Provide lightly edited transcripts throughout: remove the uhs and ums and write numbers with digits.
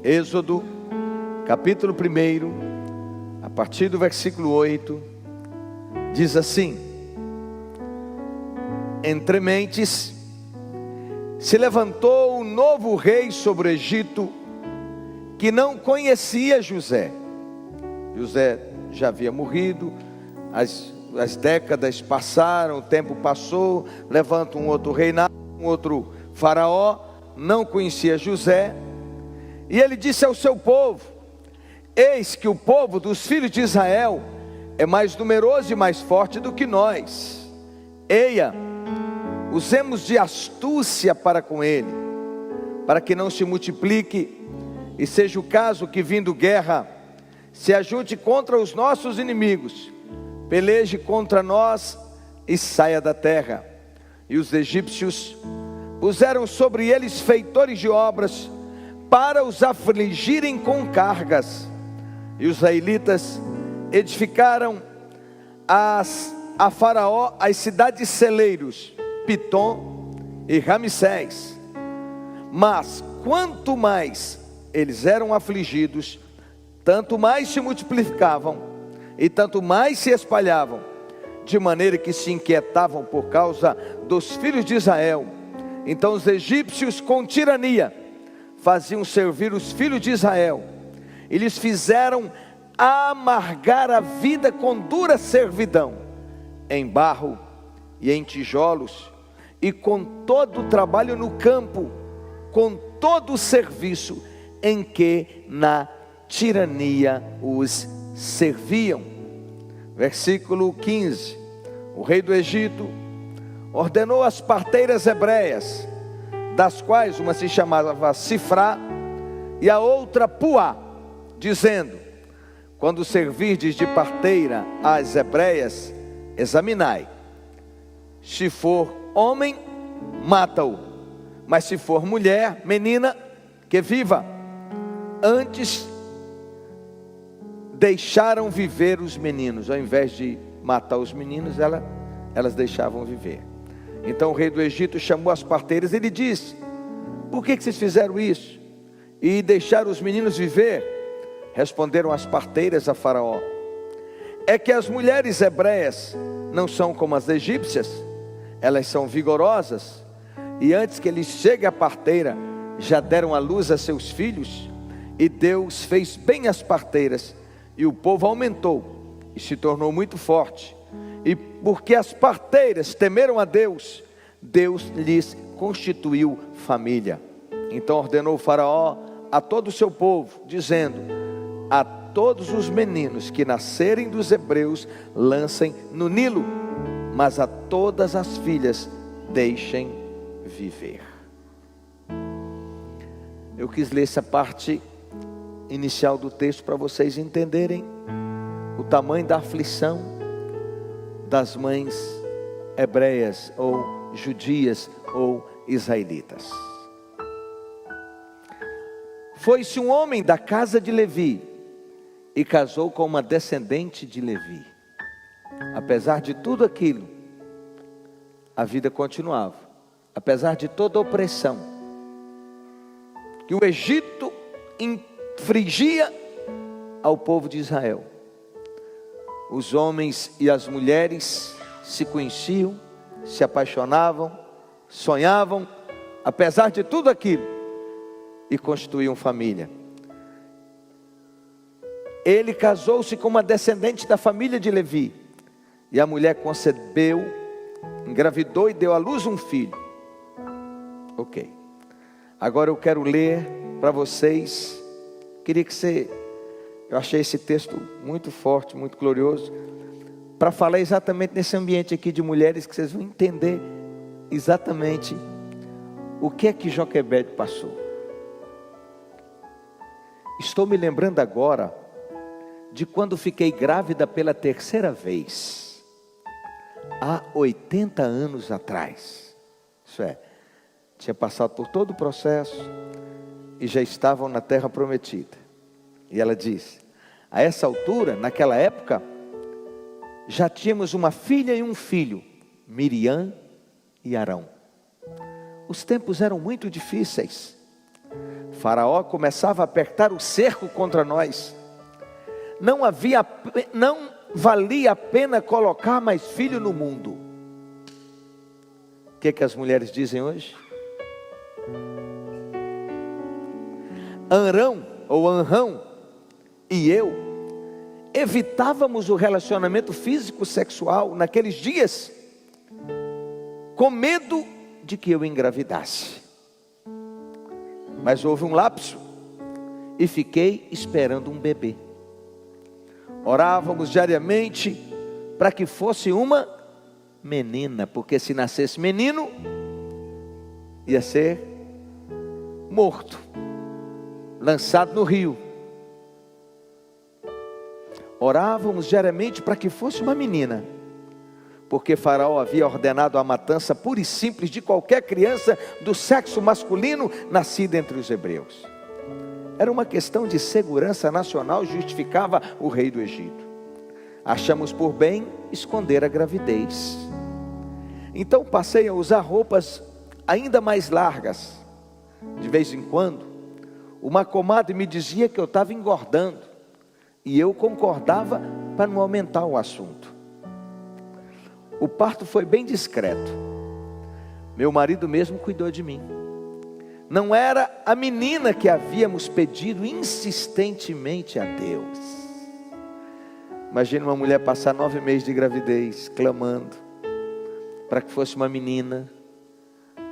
Êxodo, capítulo 1, a partir do versículo 8, diz assim: Entre mentes, se levantou um novo rei sobre o Egito, que não conhecia José. José já havia morrido, as décadas passaram, o tempo passou, levanta um outro reinado, um outro faraó, não conhecia José. E ele disse ao seu povo: eis que o povo dos filhos de Israel é mais numeroso e mais forte do que nós. Eia, usemos de astúcia para com ele, para que não se multiplique, e seja o caso que, vindo guerra, se ajunte contra os nossos inimigos, peleje contra nós e saia da terra. E os egípcios puseram sobre eles feitores de obras, para os afligirem com cargas. E os israelitas edificaram a Faraó as cidades celeiros, Pitom e Ramsés. Mas quanto mais eles eram afligidos, tanto mais se multiplicavam e tanto mais se espalhavam, de maneira que se inquietavam por causa dos filhos de Israel. Então os egípcios, com tirania, faziam servir os filhos de Israel, e lhes fizeram amargar a vida com dura servidão, em barro e em tijolos, e com todo o trabalho no campo, com todo o serviço em que na tirania os serviam. Versículo 15: O rei do Egito ordenou as parteiras hebreias, das quais uma se chamava Sifrá e a outra Puá, dizendo: quando servirdes de parteira às hebreias, examinai, se for homem, mata-o, mas se for mulher, menina, que viva. Antes deixaram viver os meninos, ao invés de matar os meninos, elas deixavam viver. Então o rei do Egito chamou as parteiras e lhe disse: por que vocês fizeram isso e deixaram os meninos viver? Responderam as parteiras a Faraó: é que as mulheres hebreias não são como as egípcias, elas são vigorosas, e antes que lhes chegue a parteira, já deram à luz a seus filhos. E Deus fez bem as parteiras, e o povo aumentou e se tornou muito forte. E porque as parteiras temeram a Deus, Deus lhes constituiu família. Então ordenou o Faraó a todo o seu povo, dizendo: a todos os meninos que nascerem dos hebreus, lancem no Nilo, mas a todas as filhas deixem viver. Eu quis ler essa parte inicial do texto para vocês entenderem o tamanho da aflição das mães hebreias, ou judias, ou israelitas. Foi-se um homem da casa de Levi e casou com uma descendente de Levi. Apesar de tudo aquilo, a vida continuava. Apesar de toda a opressão que o Egito infligia ao povo de Israel, os homens e as mulheres se conheciam, se apaixonavam, sonhavam, apesar de tudo aquilo, e constituíam família. Ele casou-se com uma descendente da família de Levi, e a mulher concebeu, engravidou e deu à luz um filho. Ok, agora eu quero ler para vocês. Queria que eu achei esse texto muito forte, muito glorioso, para falar exatamente nesse ambiente aqui de mulheres, que vocês vão entender exatamente o que é que Joquebede passou. Estou me lembrando agora de quando fiquei grávida pela terceira vez, há 80 anos atrás. Isso é, tinha passado por todo o processo e já estavam na terra prometida. E ela disse: a essa altura, naquela época, já tínhamos uma filha e um filho, Miriam e Arão. Os tempos eram muito difíceis. Faraó começava a apertar o cerco contra nós. Não valia a pena colocar mais filho no mundo. O que as mulheres dizem hoje? Anrão e eu evitávamos o relacionamento físico sexual naqueles dias, com medo de que eu engravidasse. Mas houve um lapso e fiquei esperando um bebê. Orávamos diariamente para que fosse uma menina, porque se nascesse menino, ia ser morto, lançado no rio. Orávamos diariamente para que fosse uma menina, porque Faraó havia ordenado a matança pura e simples de qualquer criança do sexo masculino nascida entre os hebreus. Era uma questão de segurança nacional, justificava o rei do Egito. Achamos por bem esconder a gravidez. Então passei a usar roupas ainda mais largas. De vez em quando, uma comadre me dizia que eu estava engordando, e eu concordava para não aumentar o assunto. O parto foi bem discreto. Meu marido mesmo cuidou de mim. Não era a menina que havíamos pedido insistentemente a Deus. Imagina uma mulher passar 9 meses de gravidez, clamando para que fosse uma menina,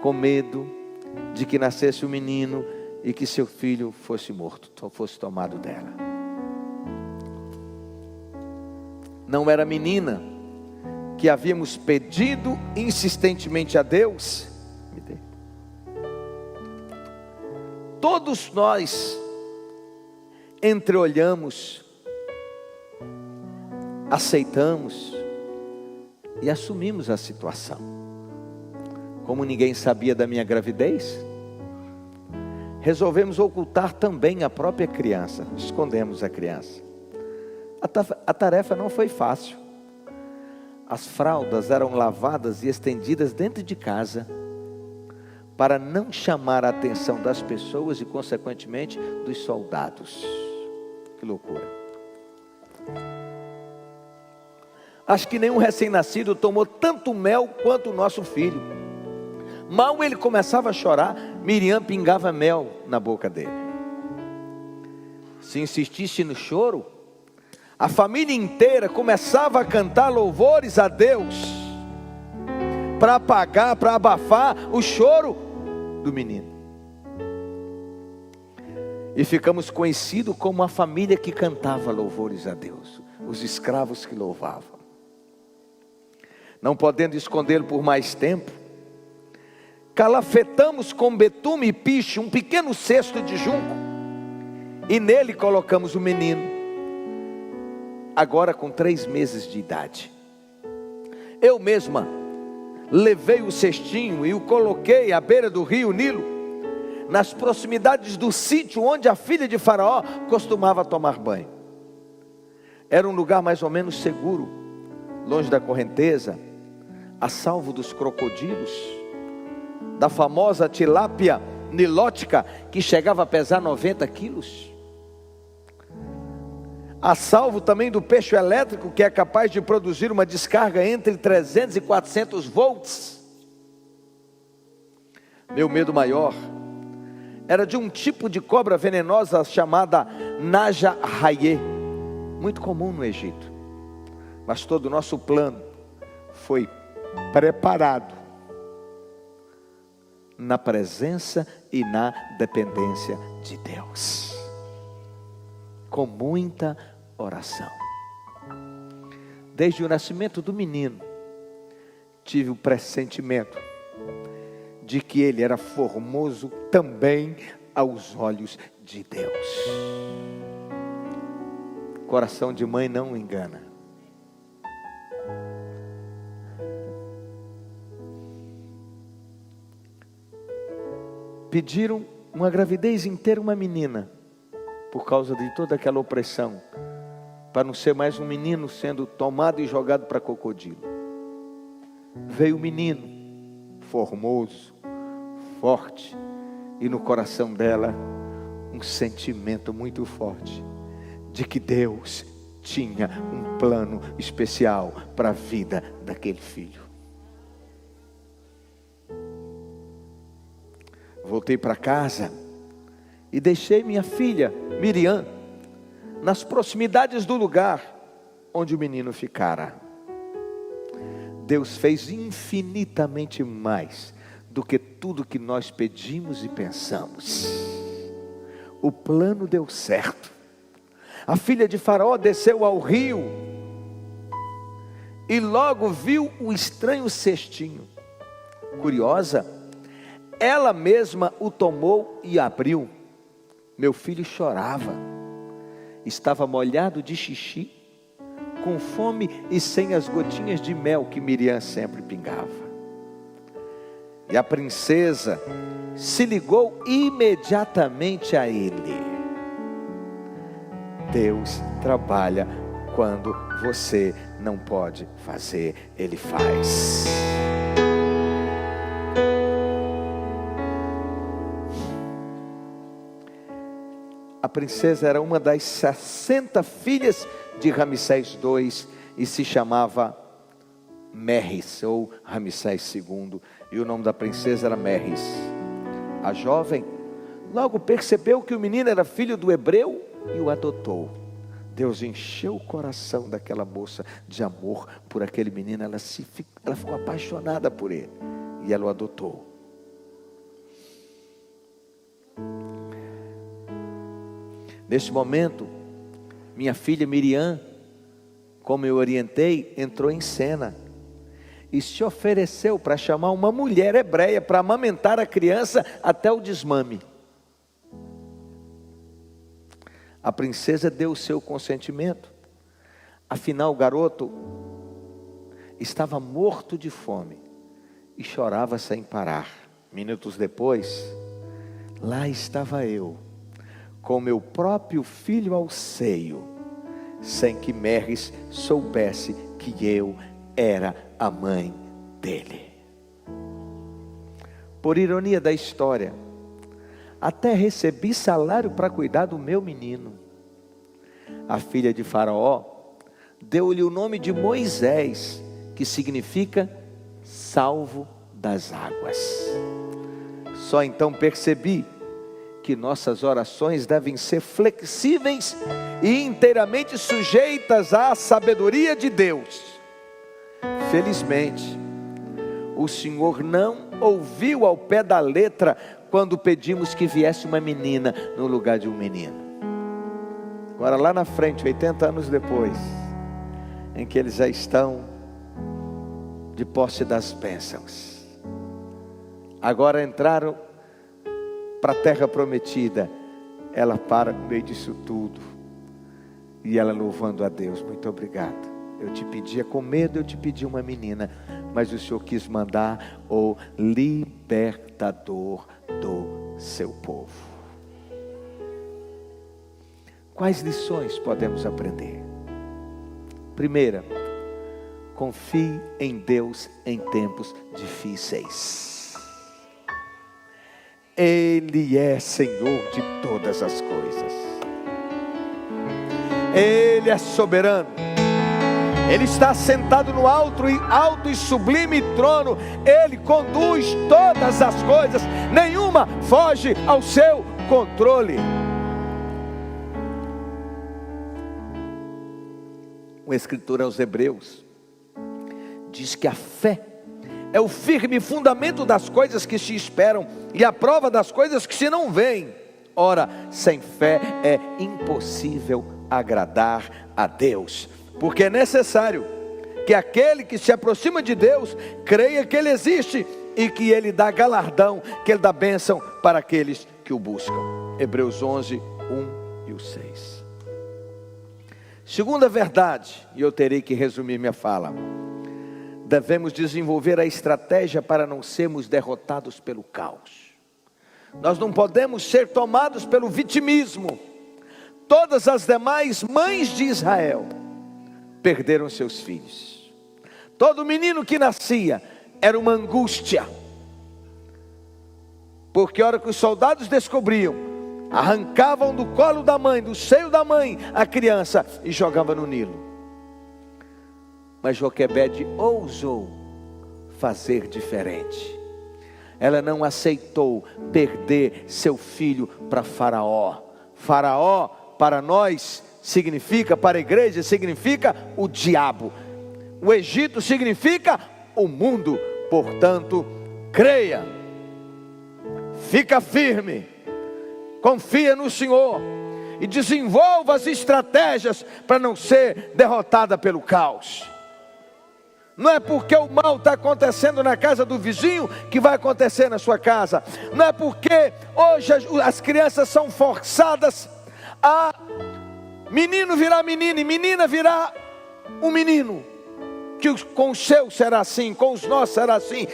com medo de que nascesse um menino e que seu filho fosse morto, fosse tomado dela. Não era a menina que havíamos pedido insistentemente a Deus. Todos nós entreolhamos, aceitamos e assumimos a situação. Como ninguém sabia da minha gravidez, resolvemos ocultar também a própria criança. Escondemos a criança. A tarefa não foi fácil. As fraldas eram lavadas e estendidas dentro de casa, para não chamar a atenção das pessoas e, consequentemente, dos soldados. Que loucura. Acho que nenhum recém-nascido tomou tanto mel quanto o nosso filho. Mal ele começava a chorar, Miriam pingava mel na boca dele. Se insistisse no choro, a família inteira começava a cantar louvores a Deus, para apagar, para abafar o choro do menino. E ficamos conhecidos como a família que cantava louvores a Deus, os escravos que louvavam. Não podendo escondê-lo por mais tempo, calafetamos com betume e piche um pequeno cesto de junco, e nele colocamos o menino, agora com 3 meses de idade. Eu mesma levei o cestinho e o coloquei à beira do rio Nilo, nas proximidades do sítio onde a filha de Faraó costumava tomar banho. Era um lugar mais ou menos seguro, longe da correnteza, a salvo dos crocodilos, da famosa tilápia nilótica, que chegava a pesar 90 quilos, a salvo também do peixe elétrico, que é capaz de produzir uma descarga entre 300 e 400 volts. Meu medo maior era de um tipo de cobra venenosa chamada Naja Hayé, muito comum no Egito. Mas todo o nosso plano foi preparado na presença e na dependência de Deus, com muita oração. Desde o nascimento do menino, tive o pressentimento de que ele era formoso também aos olhos de Deus. Coração de mãe não engana. Pediram uma gravidez inteira, uma menina, por causa de toda aquela opressão, para não ser mais um menino sendo tomado e jogado para crocodilo. Veio o menino, formoso, forte, e no coração dela um sentimento muito forte de que Deus tinha um plano especial para a vida daquele filho. Voltei para casa e deixei minha filha Miriam nas proximidades do lugar onde o menino ficara. Deus fez infinitamente mais do que tudo que nós pedimos e pensamos. O plano deu certo. A filha de Faraó desceu ao rio e logo viu o estranho cestinho. Curiosa, ela mesma o tomou e abriu. Meu filho chorava, estava molhado de xixi, com fome e sem as gotinhas de mel que Miriam sempre pingava. E a princesa se ligou imediatamente a ele. Deus trabalha quando você não pode fazer, Ele faz. A princesa era uma das 60 filhas de Ramsés II e se chamava Merris, ou Ramsés II, e o nome da princesa era Merris. A jovem logo percebeu que o menino era filho do hebreu e o adotou. Deus encheu o coração daquela moça de amor por aquele menino. Ela ficou apaixonada por ele e ela o adotou. Nesse momento, minha filha Miriam, como eu orientei, entrou em cena e se ofereceu para chamar uma mulher hebreia para amamentar a criança até o desmame. A princesa deu o seu consentimento. Afinal, o garoto estava morto de fome e chorava sem parar. Minutos depois, lá estava eu, com meu próprio filho ao seio, sem que Merris soubesse que eu era a mãe dele. Por ironia da história, até recebi salário para cuidar do meu menino. A filha de Faraó deu-lhe o nome de Moisés, que significa salvo das águas. Só então percebi que nossas orações devem ser flexíveis e inteiramente sujeitas à sabedoria de Deus. Felizmente, o Senhor não ouviu ao pé da letra quando pedimos que viesse uma menina no lugar de um menino. Agora lá na frente, 80 anos depois, em que eles já estão de posse das bênçãos, agora entraram para a terra prometida, ela para no meio disso tudo, e ela louvando a Deus: muito obrigado, eu te pedia com medo, eu te pedi uma menina, mas o Senhor quis mandar o libertador do seu povo. Quais lições podemos aprender? Primeira, confie em Deus em tempos difíceis. Ele é Senhor de todas as coisas. Ele é soberano. Ele está sentado no alto e sublime trono. Ele conduz todas as coisas. Nenhuma foge ao seu controle. O escritor aos Hebreus diz que a fé é o firme fundamento das coisas que se esperam e a prova das coisas que se não veem. Ora, sem fé é impossível agradar a Deus, porque é necessário que aquele que se aproxima de Deus creia que Ele existe e que Ele dá galardão, que Ele dá bênção para aqueles que o buscam. Hebreus 11, 1 e 6. Segunda verdade, e eu terei que resumir minha fala: devemos desenvolver a estratégia para não sermos derrotados pelo caos. Nós não podemos ser tomados pelo vitimismo. Todas as demais mães de Israel perderam seus filhos. Todo menino que nascia era uma angústia, porque a hora que os soldados descobriam arrancavam do colo da mãe, do seio da mãe, a criança e jogavam no Nilo. Mas Joquebede ousou fazer diferente. Ela não aceitou perder seu filho para Faraó. Faraó, para nós, significa, para a igreja, significa o diabo. O Egito significa o mundo. Portanto, creia, fica firme, confia no Senhor e desenvolva as estratégias para não ser derrotada pelo caos. Não é porque o mal está acontecendo na casa do vizinho que vai acontecer na sua casa. Não é porque hoje as crianças são forçadas a menino virar menina e menina virar um menino, que com os seus será assim, com os nossos será assim.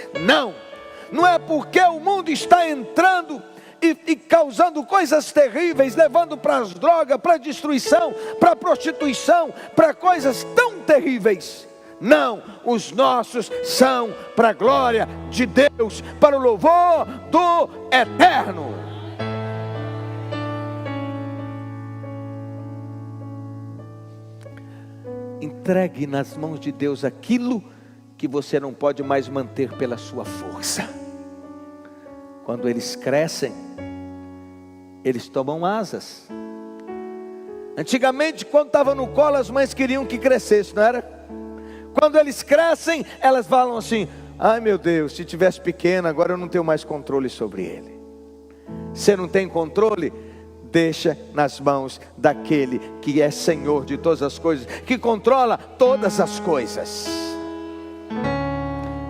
Não é porque o mundo está entrando e causando coisas terríveis, levando para as drogas, para a destruição, para a prostituição, para coisas tão terríveis. Não, os nossos são para a glória de Deus, para o louvor do Eterno. Entregue nas mãos de Deus aquilo que você não pode mais manter pela sua força. Quando eles crescem, eles tomam asas. Antigamente, quando estava no colo, as mães queriam que crescesse, não era? Quando eles crescem, elas falam assim: ai meu Deus, se tivesse pequeno, agora eu não tenho mais controle sobre ele. Você não tem controle? Deixa nas mãos daquele que é Senhor de todas as coisas, que controla todas as coisas.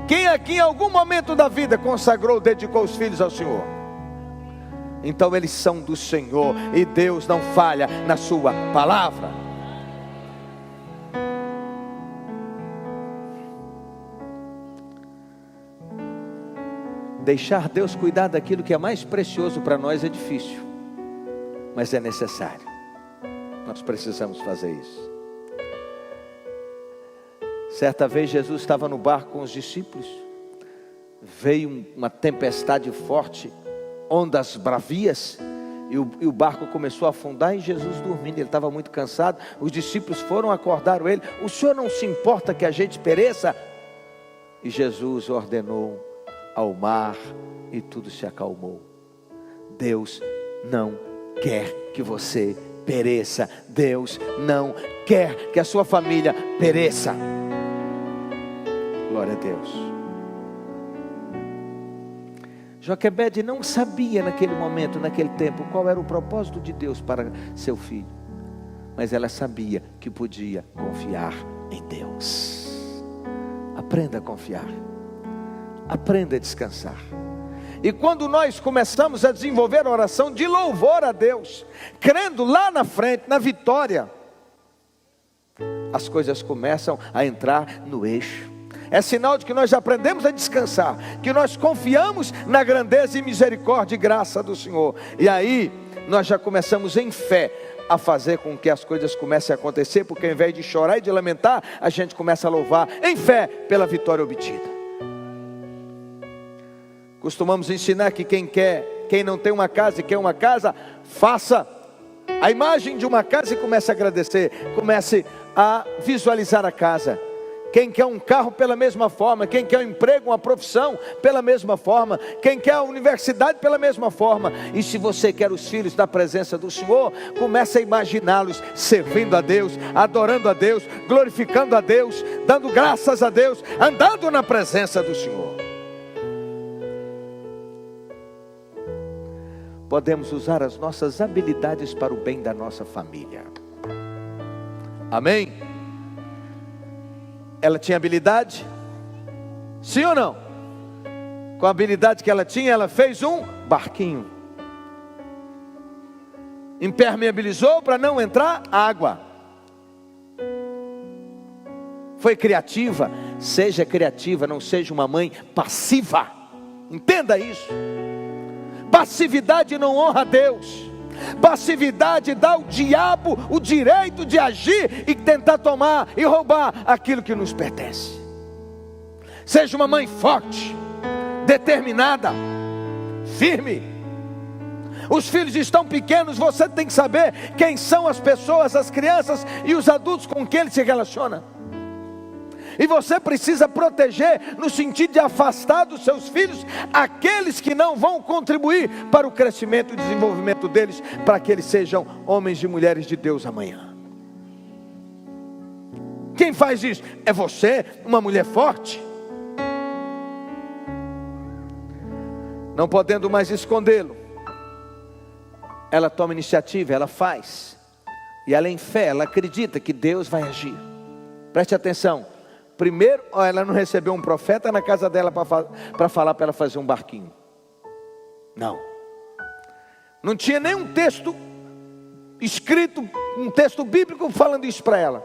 Quem aqui em algum momento da vida consagrou, dedicou os filhos ao Senhor? Então eles são do Senhor, e Deus não falha na sua palavra. Deixar Deus cuidar daquilo que é mais precioso para nós é difícil, mas é necessário. Nós precisamos fazer isso. Certa vez Jesus estava no barco com os discípulos. Veio uma tempestade forte, ondas bravias, e o barco começou a afundar, e Jesus dormindo. Ele estava muito cansado. Os discípulos foram, acordaram ele: o Senhor não se importa que a gente pereça? E Jesus ordenou ao mar, e tudo se acalmou. Deus não quer que você pereça. Deus não quer que a sua família pereça. Glória a Deus. Joquebede não sabia naquele momento, naquele tempo, qual era o propósito de Deus para seu filho, mas ela sabia que podia confiar em Deus. Aprenda a confiar. Aprenda a descansar. E quando nós começamos a desenvolver a oração de louvor a Deus, crendo lá na frente, na vitória, as coisas começam a entrar no eixo. É sinal de que nós aprendemos a descansar, que nós confiamos na grandeza e misericórdia e graça do Senhor. E aí nós já começamos em fé a fazer com que as coisas comecem a acontecer, porque ao invés de chorar e de lamentar, a gente começa a louvar em fé pela vitória obtida. Costumamos ensinar que quem não tem uma casa e quer uma casa, faça a imagem de uma casa e comece a agradecer. Comece a visualizar a casa. Quem quer um carro, pela mesma forma. Quem quer um emprego, uma profissão, pela mesma forma. Quem quer a universidade, pela mesma forma. E se você quer os filhos da presença do Senhor, comece a imaginá-los servindo a Deus, adorando a Deus, glorificando a Deus, dando graças a Deus, andando na presença do Senhor. Podemos usar as nossas habilidades para o bem da nossa família. Amém? Ela tinha habilidade? Sim ou não? Com a habilidade que ela tinha, ela fez um barquinho. Impermeabilizou para não entrar água. Foi criativa. Seja criativa, não seja uma mãe passiva. Entenda isso. Passividade não honra a Deus. Passividade dá ao diabo o direito de agir e tentar tomar e roubar aquilo que nos pertence. Seja uma mãe forte, determinada, firme. Os filhos estão pequenos, você tem que saber quem são as pessoas, as crianças e os adultos com quem ele se relaciona. E você precisa proteger no sentido de afastar dos seus filhos aqueles que não vão contribuir para o crescimento e desenvolvimento deles, para que eles sejam homens e mulheres de Deus amanhã. Quem faz isso? É você, uma mulher forte. Não podendo mais escondê-lo, ela toma iniciativa, ela faz. E ela em fé, ela acredita que Deus vai agir. Preste atenção. Primeiro, ela não recebeu um profeta na casa dela para falar para ela fazer um barquinho. Não. Não tinha nenhum texto escrito, um texto bíblico falando isso para ela.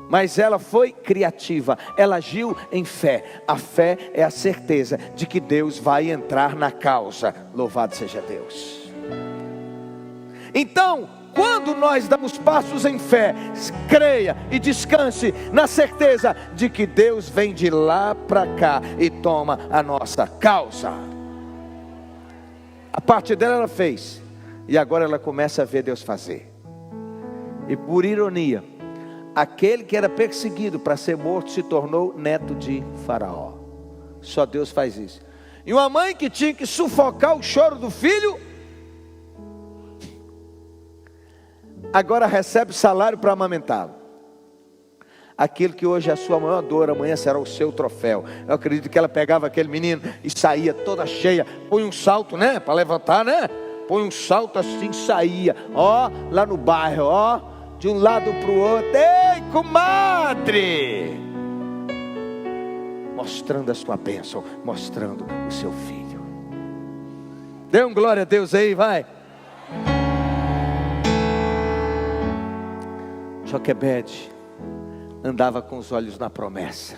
Mas ela foi criativa, ela agiu em fé. A fé é a certeza de que Deus vai entrar na causa. Louvado seja Deus. Então, quando nós damos passos em fé, creia e descanse na certeza de que Deus vem de lá para cá e toma a nossa causa. A parte dela ela fez, e agora ela começa a ver Deus fazer. E por ironia, aquele que era perseguido para ser morto se tornou neto de Faraó. Só Deus faz isso. E uma mãe que tinha que sufocar o choro do filho, agora recebe salário para amamentá-lo. Aquilo que hoje é a sua maior dor, amanhã será o seu troféu. Eu acredito que ela pegava aquele menino e saía toda cheia. Põe um salto, né? Para levantar, né? Põe um salto assim, saía. Ó, lá no bairro, ó, de um lado para o outro. Ei, comadre! Mostrando a sua bênção, mostrando o seu filho. Dê um glória a Deus aí, vai. Joquebede andava com os olhos na promessa.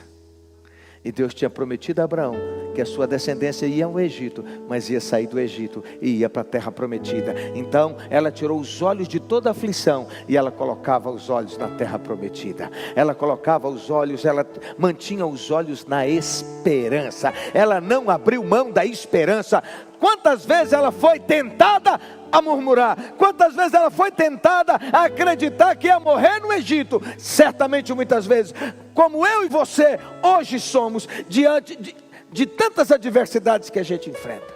E Deus tinha prometido a Abraão que a sua descendência ia ao Egito, mas ia sair do Egito e ia para a terra prometida. Então ela tirou os olhos de toda aflição e ela colocava os olhos na terra prometida. Ela colocava os olhos, ela mantinha os olhos na esperança. Ela não abriu mão da esperança. Quantas vezes ela foi tentada a murmurar, quantas vezes ela foi tentada a acreditar que ia morrer no Egito. Certamente muitas vezes, como eu e você hoje somos, diante de tantas adversidades que a gente enfrenta.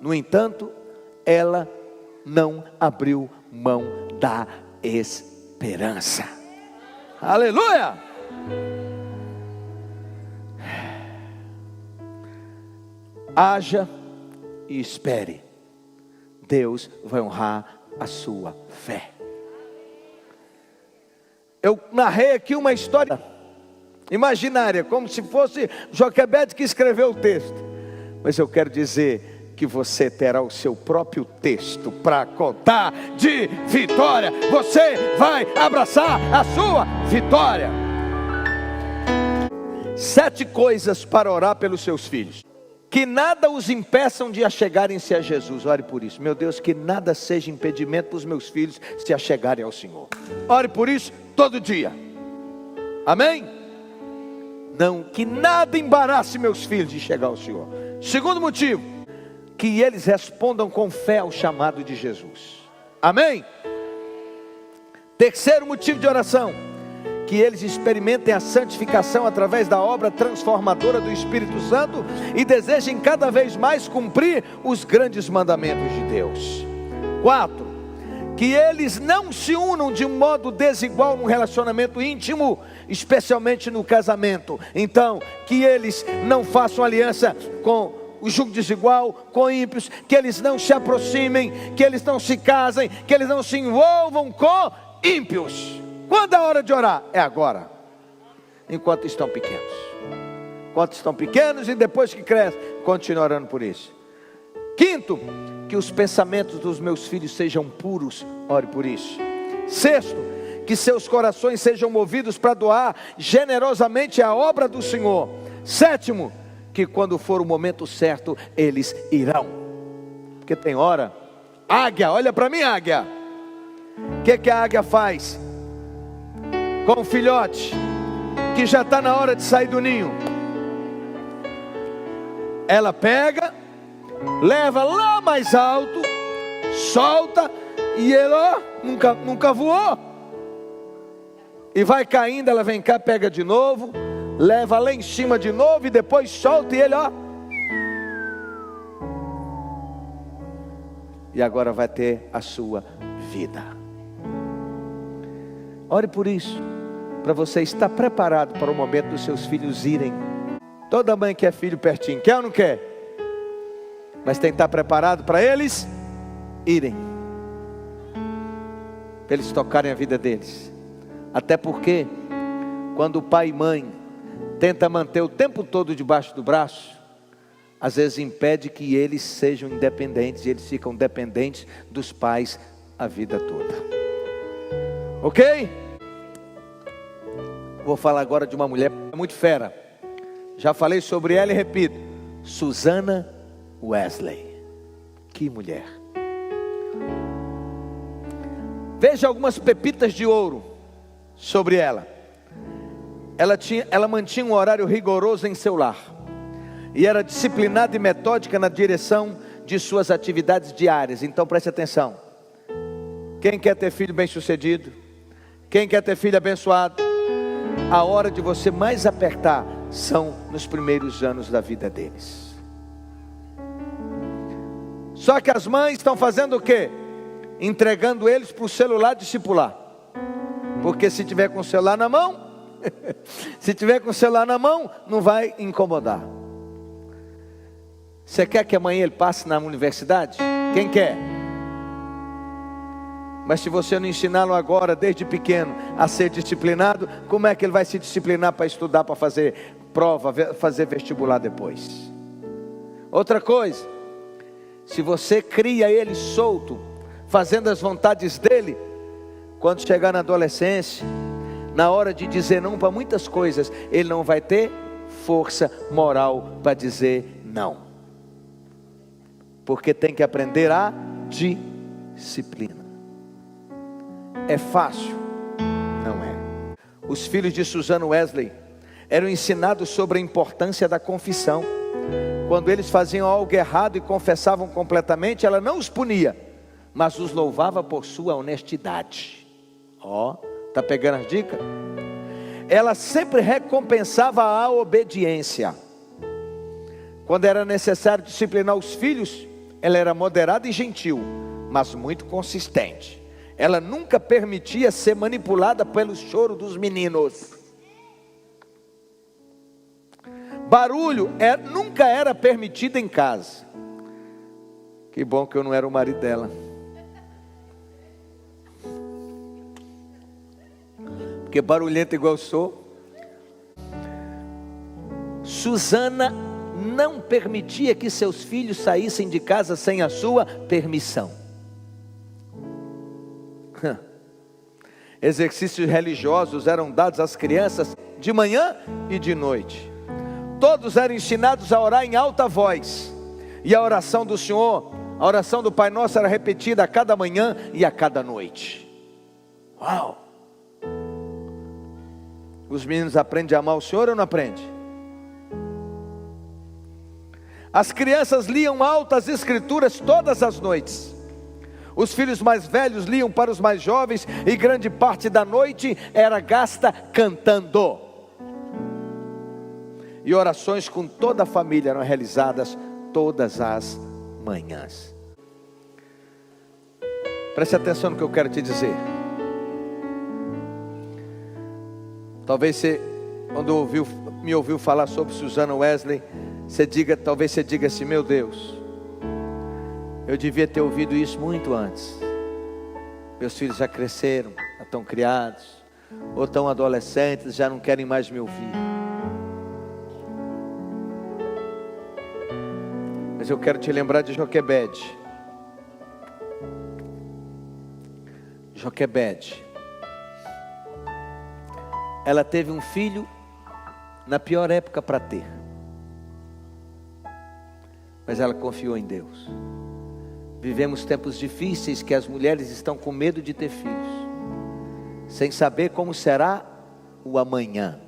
No entanto, ela não abriu mão da esperança. Aleluia! Haja e espere. Deus vai honrar a sua fé. Eu narrei aqui uma história imaginária, como se fosse Joquebede que escreveu o texto. Mas eu quero dizer que você terá o seu próprio texto para contar de vitória. Você vai abraçar a sua vitória. 7 coisas para orar pelos seus filhos. Que nada os impeçam de achegarem-se a Jesus. Ore por isso. Meu Deus, que nada seja impedimento para os meus filhos se achegarem ao Senhor. Ore por isso todo dia. Amém? Não, que nada embarace meus filhos de chegar ao Senhor. Segundo motivo, que eles respondam com fé ao chamado de Jesus. Amém? Terceiro motivo de oração, que eles experimentem a santificação através da obra transformadora do Espírito Santo e desejem cada vez mais cumprir os grandes mandamentos de Deus. 4, que eles não se unam de um modo desigual num relacionamento íntimo, especialmente no casamento. Então, que eles não façam aliança com o jugo desigual, com ímpios, que eles não se aproximem, que eles não se casem, que eles não se envolvam com ímpios. Quando é a hora de orar? É agora, enquanto estão pequenos. Enquanto estão pequenos e depois que crescem, continue orando por isso. 5, que os pensamentos dos meus filhos sejam puros, ore por isso. 6, que seus corações sejam movidos para doar generosamente a obra do Senhor. 7, que quando for o momento certo, eles irão. Porque tem hora, águia, olha para mim, águia. O que a águia faz com o filhote que já está na hora de sair do ninho? Ela pega, leva lá mais alto solta, e ele, ó, nunca voou. E vai caindo, ela vem cá, pega de novo, leva lá em cima de novo, e depois solta, e ele, ó. E agora vai ter a sua vida. Ore por isso, para você estar preparado para o momento dos seus filhos irem. Toda mãe quer filho pertinho, quer ou não quer? Mas tem que estar preparado para eles irem, para eles tocarem a vida deles. Até porque, quando o pai e mãe tenta manter o tempo todo debaixo do braço, às vezes impede que eles sejam independentes, e eles ficam dependentes dos pais a vida toda. Ok? Vou falar agora de uma mulher muito fera. Já falei sobre ela e repito: Susana Wesley. Que mulher. Veja algumas pepitas de ouro sobre ela. Ela mantinha um horário rigoroso em seu lar, e era disciplinada e metódica na direção de suas atividades diárias. Então preste atenção. Quem quer ter filho bem sucedido? Quem quer ter filho abençoado? A hora de você mais apertar são nos primeiros anos da vida deles. Só que as mães estão fazendo o quê? Entregando eles para o celular discipular. Porque se tiver com o celular na mão, se tiver com o celular na mão, não vai incomodar. Você quer que amanhã ele passe na universidade? Quem quer? Mas se você não ensiná-lo agora, desde pequeno, a ser disciplinado, como é que ele vai se disciplinar para estudar, para fazer prova, fazer vestibular depois? Outra coisa, se você cria ele solto, fazendo as vontades dele, quando chegar na adolescência, na hora de dizer não para muitas coisas, ele não vai ter força moral para dizer não. Porque tem que aprender a disciplina. É fácil? Não é. Os filhos de Susana Wesley eram ensinados sobre a importância da confissão. Quando eles faziam algo errado e confessavam completamente, ela não os punia, mas os louvava por sua honestidade. Ó, tá pegando as dicas? Ela sempre recompensava a obediência. Quando era necessário disciplinar os filhos, ela era moderada e gentil, mas muito consistente. Ela nunca permitia ser manipulada pelo choro dos meninos. Barulho nunca era permitido em casa. Que bom que eu não era o marido dela. Porque barulhento igual eu sou. Susana não permitia que seus filhos saíssem de casa sem a sua permissão. Exercícios religiosos eram dados às crianças de manhã e de noite. Todos eram ensinados a orar em alta voz. E a oração do Senhor, a oração do Pai Nosso, era repetida a cada manhã e a cada noite. Uau! Os meninos aprendem a amar o Senhor ou não aprendem? As crianças liam altas escrituras todas as noites. Os filhos mais velhos liam para os mais jovens, e grande parte da noite era gasta cantando. E orações com toda a família eram realizadas todas as manhãs. Preste atenção no que eu quero te dizer. Talvez você, quando me ouviu falar sobre Susana Wesley, talvez você diga assim: meu Deus, eu devia ter ouvido isso muito antes. Meus filhos já cresceram, já estão criados, ou estão adolescentes, já não querem mais me ouvir. Mas eu quero te lembrar de Joquebede. Joquebede. Ela teve um filho na pior época para ter. Mas ela confiou em Deus. Vivemos tempos difíceis que as mulheres estão com medo de ter filhos, sem saber como será o amanhã.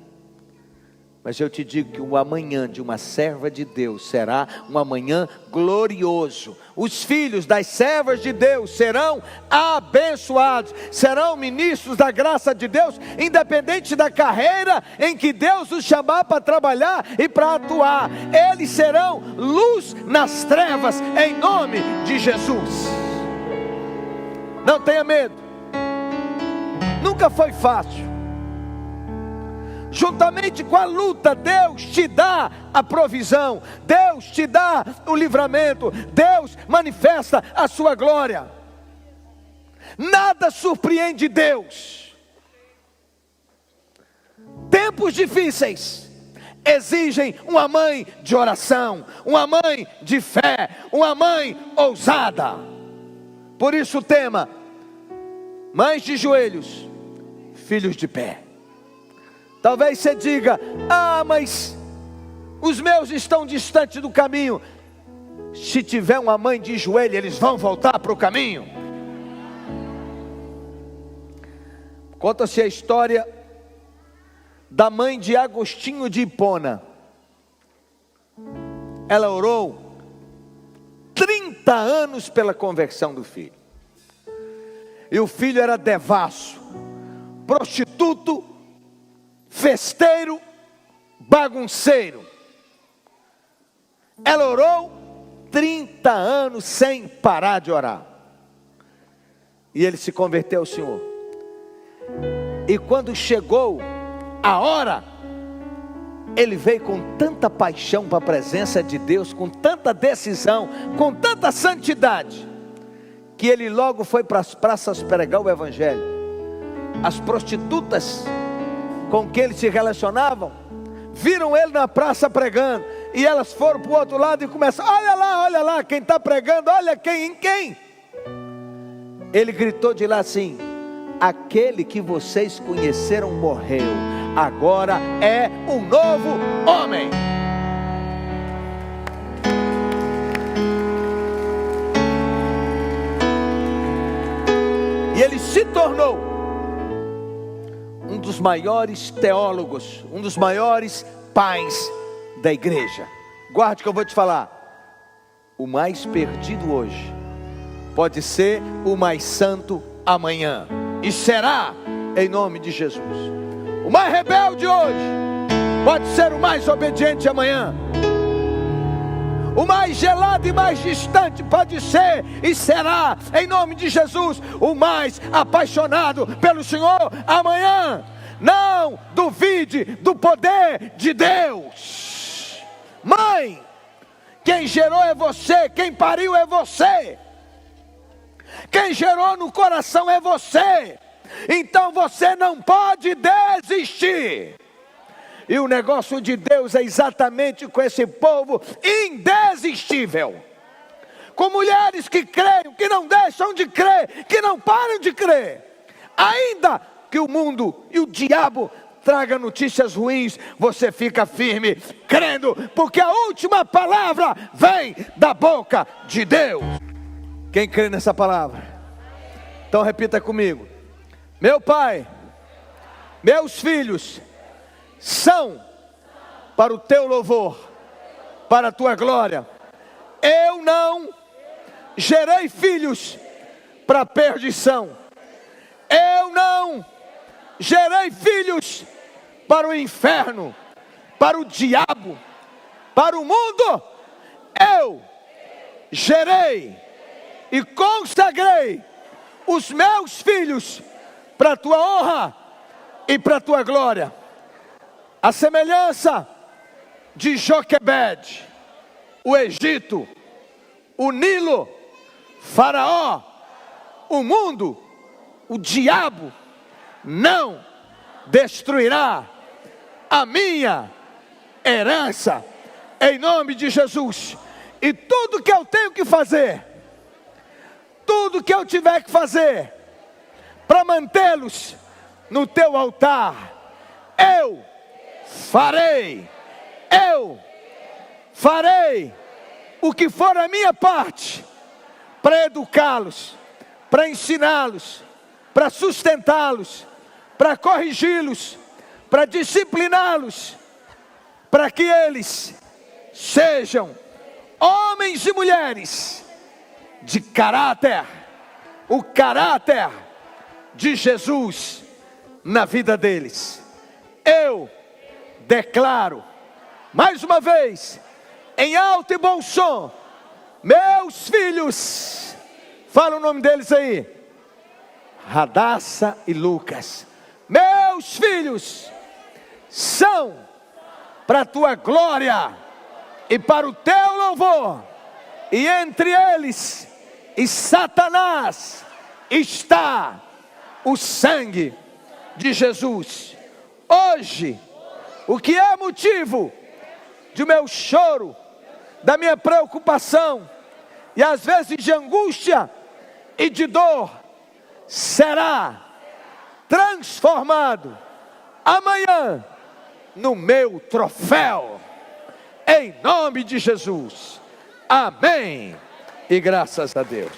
Mas eu te digo que o amanhã de uma serva de Deus será um amanhã glorioso. Os filhos das servas de Deus serão abençoados, serão ministros da graça de Deus, independente da carreira em que Deus os chamar para trabalhar e para atuar. Eles serão luz nas trevas, em nome de Jesus. Não tenha medo. Nunca foi fácil. Juntamente com a luta, Deus te dá a provisão, Deus te dá o livramento, Deus manifesta a sua glória. Nada surpreende Deus. Tempos difíceis exigem uma mãe de oração, uma mãe de fé, uma mãe ousada. Por isso o tema: mães de joelhos, filhos de pé. Talvez você diga: mas os meus estão distantes do caminho. Se tiver uma mãe de joelho, eles vão voltar para o caminho. Conta-se a história da mãe de Agostinho de Hipona. Ela orou 30 anos pela conversão do filho. E o filho era devasso, prostituto, festeiro, bagunceiro. Ela orou 30 anos sem parar de orar. E ele se converteu ao Senhor. E quando chegou a hora, ele veio com tanta paixão para a presença de Deus, com tanta decisão, com tanta santidade, que ele logo foi para as praças pregar o Evangelho. As prostitutas com que eles se relacionavam viram ele na praça pregando, e elas foram para o outro lado e começaram: olha lá, quem está pregando, olha quem. Ele gritou de lá assim: aquele que vocês conheceram morreu, agora é um novo homem. E ele se tornou um dos maiores teólogos, um dos maiores pais da igreja. Guarde que eu vou te falar: o mais perdido hoje pode ser o mais santo amanhã, e será, em nome de Jesus. O mais rebelde hoje pode ser o mais obediente amanhã. O mais gelado e mais distante pode ser e será, em nome de Jesus, o mais apaixonado pelo Senhor amanhã. Não duvide do poder de Deus. Mãe, quem gerou é você, quem pariu é você, quem gerou no coração é você. Então você não pode desistir. E o negócio de Deus é exatamente com esse povo indesistível, com mulheres que creem, que não deixam de crer, que não param de crer, ainda que o mundo e o diabo traga notícias ruins, você fica firme, crendo, porque a última palavra vem da boca de Deus. Quem crê nessa palavra? Então repita comigo: meu Pai, meus filhos são para o teu louvor, para a tua glória. Eu não gerei filhos para perdição. Eu não gerei filhos para o inferno, para o diabo, para o mundo. Eu gerei e consagrei os meus filhos para a tua honra e para a tua glória. A semelhança de Joquebede, o Egito, o Nilo, Faraó, o mundo, o diabo não destruirá a minha herança, em nome de Jesus. E tudo que eu tenho que fazer, tudo que eu tiver que fazer para mantê-los no teu altar, eu farei o que for a minha parte para educá-los, para ensiná-los, para sustentá-los, para corrigi-los, para discipliná-los, para que eles sejam homens e mulheres de caráter, o caráter de Jesus na vida deles. Eu declaro, mais uma vez, em alto e bom som, meus filhos, fala o nome deles aí, Radassa e Lucas, meus filhos são para a tua glória e para o teu louvor, e entre eles e Satanás está o sangue de Jesus. Hoje, o que é motivo de meu choro, da minha preocupação e às vezes de angústia e de dor, será transformado amanhã no meu troféu, em nome de Jesus. Amém. E graças a Deus.